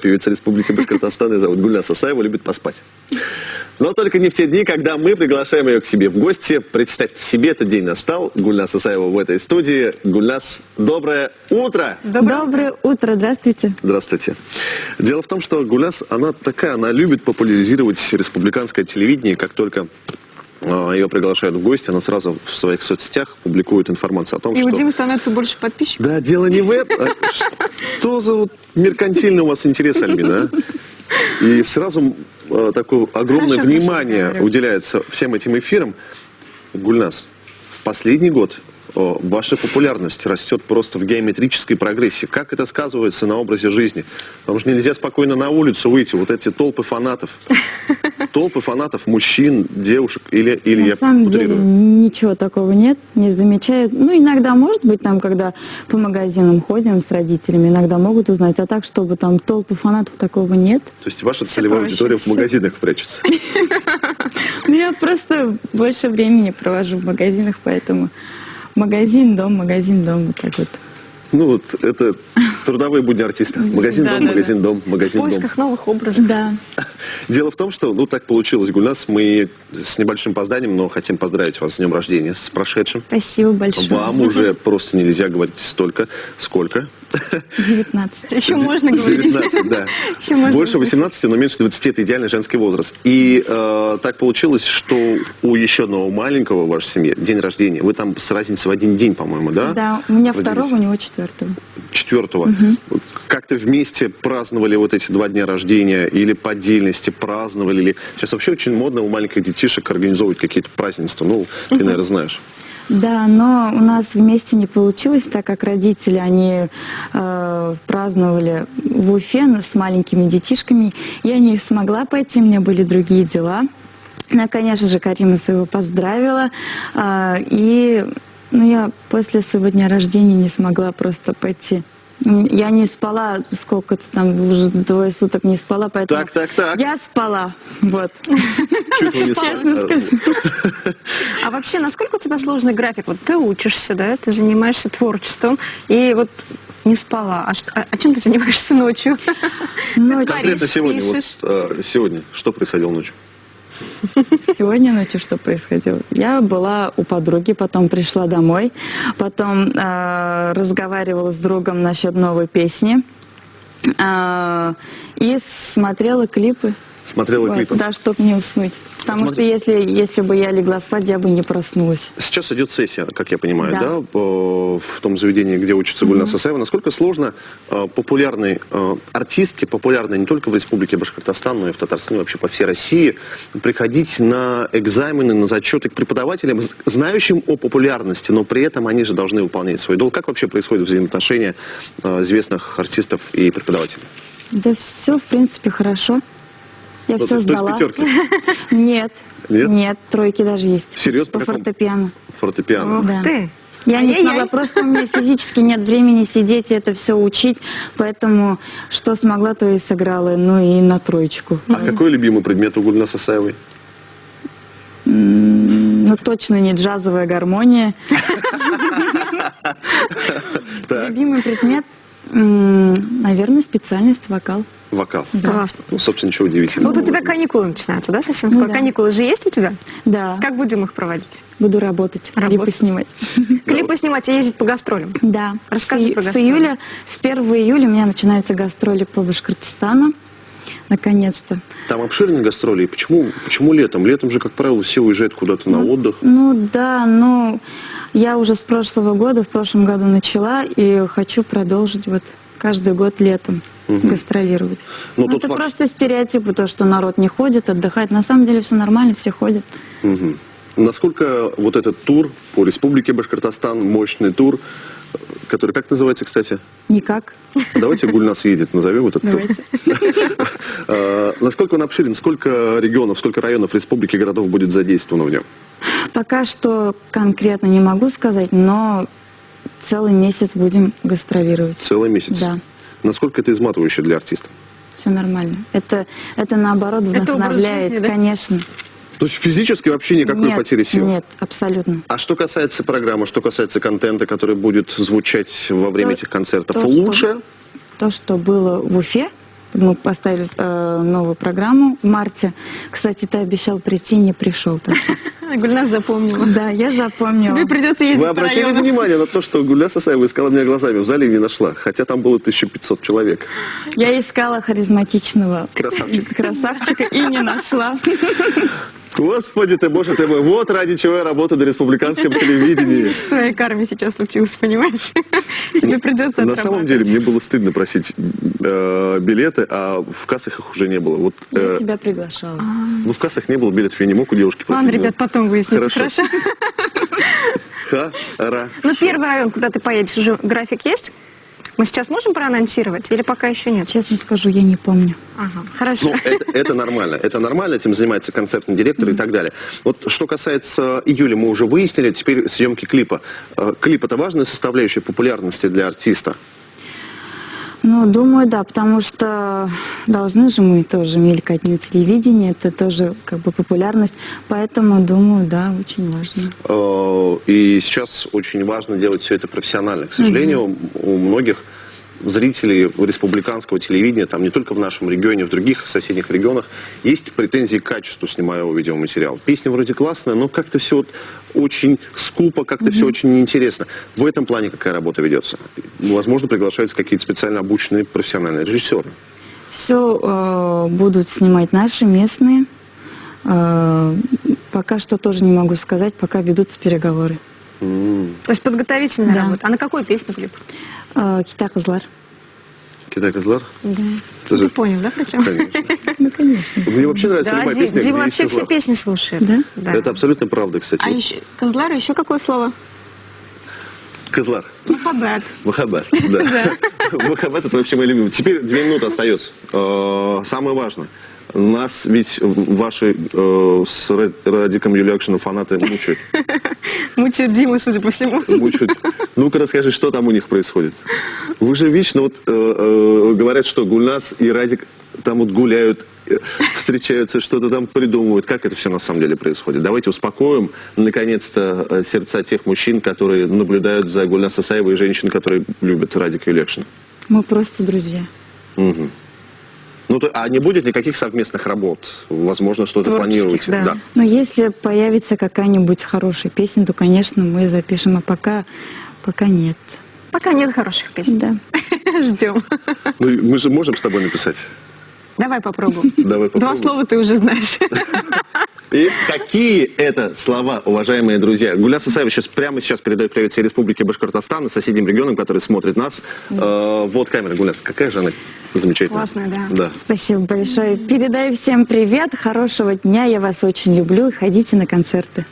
Певица Республики Башкортостан, ее зовут Гульназ Асаева, любит поспать. Но только не в те дни, когда мы приглашаем ее к себе в гости. Представьте себе, этот день настал. Гульназ Асаева в этой студии. Гульназ, доброе утро! Доброе утро, здравствуйте. Здравствуйте. Дело в том, что Гульназ, она любит популяризировать республиканское телевидение. Как только ее приглашают в гости, она сразу в своих соцсетях публикует информацию о том, и что... у Димы становится больше подписчиков. Да, дело не в этом. Что за меркантильный у вас интерес, Альбина, а? И сразу такое огромное внимание уделяется всем этим эфирам. Гульназ, в последний год ваша популярность растет просто в геометрической прогрессии. Как это сказывается на образе жизни? Потому что нельзя спокойно на улицу выйти. Вот эти толпы фанатов. Толпы фанатов, мужчин, девушек. Или на самом деле ничего такого нет, не замечают. Ну, иногда, может быть, там, когда по магазинам ходим с родителями, иногда могут узнать. А так, чтобы там толпы фанатов, такого нет. То есть ваша целевая аудитория в магазинах прячется? Ну, я просто больше времени провожу в магазинах, поэтому... Магазин, дом, вот так вот. Ну вот, это трудовые будни артиста. Магазин, дом, магазин, дом, магазин, дом. В поисках новых образов. Да. Дело в том, что, так получилось, Гульназ, мы с небольшим опозданием, но хотим поздравить вас с днем рождения, с прошедшим. Спасибо большое. Вам уже просто нельзя говорить столько. Сколько? 19. Еще можно говорить. 19, да. Еще можно Больше 18, но меньше 20 – это идеальный женский возраст. И так получилось, что у еще одного маленького в вашей семье день рождения. Вы там с разницей в один день, по-моему, да? Да, у меня второго, у него четвертого. Четвертого. Угу. Как-то вместе праздновали вот эти 2 дня рождения или по отдельности праздновали? Или... Сейчас вообще очень модно у маленьких детишек организовывать какие-то празднества. Ну, ты, наверное, знаешь. Да, но у нас вместе не получилось, так как родители, они праздновали в Уфе с маленькими детишками. Я не смогла пойти, у меня были другие дела. Но, конечно же, Карима своего поздравила. Я после своего дня рождения не смогла просто пойти. Я не спала, сколько-то там, уже 2 суток не спала, поэтому... Так. Я спала, вот. Чуть не спала. Честно скажу. А вообще, насколько у тебя сложный график? Вот ты учишься, да, ты занимаешься творчеством, и вот не спала. А чем ты занимаешься ночью? Конкретно сегодня, сегодня, что происходило ночью? Сегодня ночью что происходило? Я была у подруги, потом пришла домой, потом разговаривала с другом насчет новой песни и смотрела клипы. Смотрела клипы? Да, чтобы не уснуть. Потому что если бы я легла спать, я бы не проснулась. Сейчас идет сессия, как я понимаю, да? В том заведении, где учится Гульназ Асаева. Насколько сложно популярной артистке, популярной не только в Республике Башкортостан, но и в Татарстане, вообще по всей России, приходить на экзамены, на зачеты к преподавателям, знающим о популярности, но при этом они же должны выполнять свой долг. Как вообще происходят взаимоотношения известных артистов и преподавателей? Да все, в принципе, хорошо. Я все сдала. То есть 5? Нет, 3 даже есть. Серьезно? По фортепиано. Фортепиано. Да. Я не смогла, просто у меня физически нет времени сидеть и это все учить, поэтому что смогла, то и сыграла, ну и на 3. А какой любимый предмет у Гульназ Асаевой? Ну, точно не джазовая гармония. Любимый предмет, наверное, специальность вокал. Вокал. Да. Классно. Ну, собственно, ничего удивительного. Вот у тебя каникулы начинаются, да, совсем скоро? Да. Каникулы же есть у тебя? Да. Как будем их проводить? Буду работать, клипы снимать. Клипы снимать и ездить по гастролям? Да. Расскажи про с гастроли. с 1 июля у меня начинаются гастроли по Башкортостану. Наконец-то. Там обширные гастроли. Почему летом? Летом же, как правило, все уезжают куда-то на отдых. Ну да, я уже с прошлого года, в прошлом году начала и хочу продолжить каждый год летом гастролировать. Это просто стереотипы, то, что народ не ходит отдыхать. На самом деле все нормально, все ходят. Насколько вот этот тур по Республике Башкортостан, мощный тур, который как называется, кстати? Никак. Давайте Гульназ едет, назовем этот тур. Насколько он обширен, сколько регионов, сколько районов республики, городов будет задействовано в нем? Пока что конкретно не могу сказать, но целый месяц будем гастролировать. Целый месяц? Да. Насколько это изматывающе для артиста? Все нормально. Это наоборот вдохновляет, жизни, да? Конечно. То есть физически вообще никакой потери сил? Нет, абсолютно. А что касается программы, что касается контента, который будет звучать во время этих концертов, лучше? То, что было в Уфе, Мы поставили новую программу в марте. Кстати, ты обещал прийти, не пришел. Так что- Гульназ запомнила. Да, я запомнила. Тебе придется ездить Вы по обратили районам. внимание на то, что Гульназ Асаева искала меня глазами, в зале не нашла, хотя там было 1500 человек. Я искала харизматичного Красавчик. красавчика и не нашла. Господи ты, боже ты мой, вот ради чего я работаю на республиканском телевидении. В твоей карме сейчас случилось, понимаешь? Тебе придется На самом деле мне было стыдно просить билеты, а в кассах их уже не было. Вот, Я тебя приглашала. ну, в кассах не было билетов, я не мог у девушки просить. Ладно, ребят, потом выясните, Хорошо. хорошо? Ха-ра. Ну, первый район, куда ты поедешь, уже график есть? Мы сейчас можем проанонсировать или пока еще нет? Честно скажу, я не помню. Ага, хорошо. Ну, это нормально. Это нормально, этим занимается концертный директор и так далее. Вот что касается июля, мы уже выяснили, теперь съемки клипа. Клип — это важная составляющая популярности для артиста. Ну, думаю, да, потому что должны же мы тоже мелькать на телевидении, это тоже как бы популярность, поэтому, думаю, да, очень важно. И сейчас очень важно делать все это профессионально. К сожалению, у многих зрителей республиканского телевидения, там не только в нашем регионе, в других соседних регионах, есть претензии к качеству снимаемого видеоматериала. Песня вроде классная, но как-то все вот очень скупо, как-то все очень неинтересно. В этом плане какая работа ведется? Возможно, приглашаются какие-то специально обученные профессиональные режиссеры. Все будут снимать наши местные. Пока что тоже не могу сказать, пока ведутся переговоры. То есть подготовительная Да. работа. А на какую песню клип? Кита Кызлар. Китай Козлар? Да. Ты понял, да, причем? Конечно. Ну, конечно. Мне вообще нравится Да, любая песня, Дима где есть вообще все Козлар. песни слушает. Да? Это абсолютно правда, кстати. А Вот еще Козлар, еще какое слово? Козлар. Мухаббат. Мухаббат, да. Мухаббат — это вообще мой любимый. Теперь 2 минуты остается. Самое важное. Нас ведь ваши с Радиком Юлиакшиным фанаты мучают. Мучает Диму, судя по всему. Мучают. Ну-ка расскажи, что там у них происходит. Вы же вечно вот говорят, что Гульназ и Радик там вот гуляют, встречаются, что-то там придумывают. Как это все на самом деле происходит? Давайте успокоим, наконец-то, сердца тех мужчин, которые наблюдают за Гульназ Асаевой, и женщин, которые любят Радика Юлиакшина. Мы просто друзья. Мгм. Ну, а не будет никаких совместных работ? Возможно, что-то Творческих, планируете? да. Но если появится какая-нибудь хорошая песня, то, конечно, мы запишем, а пока нет. Пока нет хороших песен. Да. Ждем. Ну, мы же можем с тобой написать. Давай попробуем. Давай Два попробуем. слова ты уже знаешь. И какие это слова, уважаемые друзья? Гульназ Асаева прямо сейчас передает привет всей Республике Башкортостан и соседним регионам, которые смотрят нас. Вот камера, Гульназ. Какая же она замечательная. Классная, да. Да. Спасибо большое. Передаю всем привет, хорошего дня, я вас очень люблю и ходите на концерты.